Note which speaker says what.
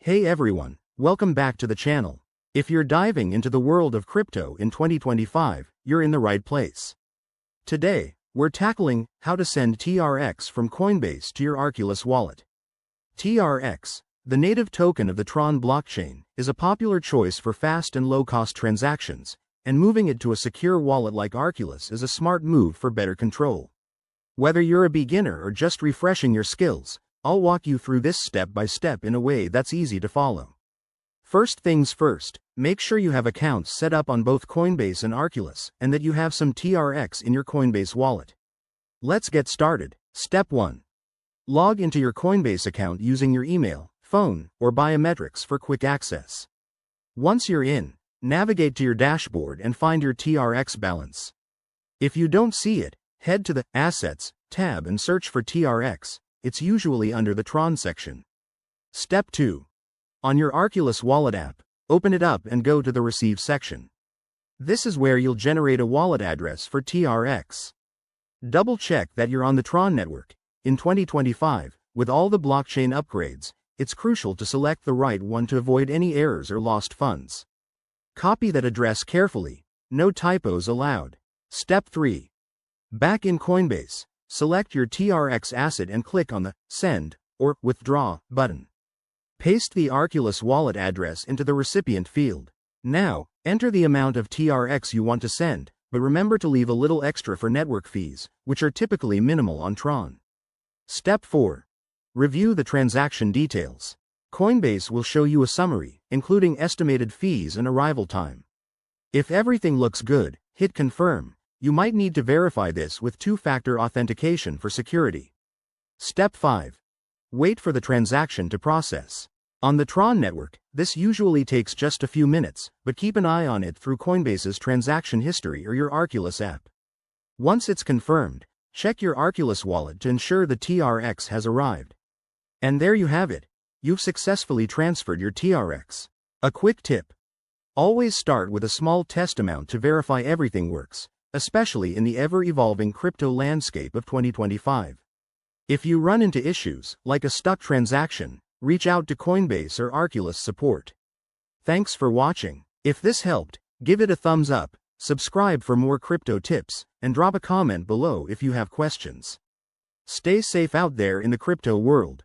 Speaker 1: Hey everyone, welcome back to the channel. If you're diving into the world of crypto in 2025, you're in the right place. Today, we're tackling how to send TRX from Coinbase to your Arculus wallet. TRX, the native token of the Tron blockchain, is a popular choice for fast and low-cost transactions, and moving it to a secure wallet like Arculus is a smart move for better control. Whether you're a beginner or just refreshing your skills, I'll walk you through this step by step in a way that's easy to follow. First things first, make sure you have accounts set up on both Coinbase and Arculus and that you have some TRX in your Coinbase wallet. Let's get started. Step 1. Log into your Coinbase account using your email, phone, or biometrics for quick access. Once you're in, navigate to your dashboard and find your TRX balance. If you don't see it, head to the Assets tab and search for TRX. It's usually under the Tron section. Step 2. On your Arculus wallet app, open it up and go to the Receive section. This is where you'll generate a wallet address for TRX. Double check that you're on the Tron network. In 2025, with all the blockchain upgrades, it's crucial to select the right one to avoid any errors or lost funds. Copy that address carefully, no typos allowed. Step 3. Back in Coinbase, select your TRX asset and click on the Send or Withdraw button. Paste the Arculus wallet address into the recipient field. Now, enter the amount of TRX you want to send, but remember to leave a little extra for network fees, which are typically minimal on Tron. Step 4. Review the transaction details. Coinbase will show you a summary, including estimated fees and arrival time. If everything looks good, hit Confirm. You might need to verify this with two-factor authentication for security. Step 5. Wait for the transaction to process. On the Tron network, this usually takes just a few minutes, but keep an eye on it through Coinbase's transaction history or your Arculus app. Once it's confirmed, check your Arculus wallet to ensure the TRX has arrived. And there you have it. You've successfully transferred your TRX. A quick tip. Always start with a small test amount to verify everything works, especially in the ever-evolving crypto landscape of 2025. If you run into issues, like a stuck transaction, reach out to Coinbase or Arculus support. Thanks for watching. If this helped, give it a thumbs up, subscribe for more crypto tips, and drop a comment below if you have questions. Stay safe out there in the crypto world.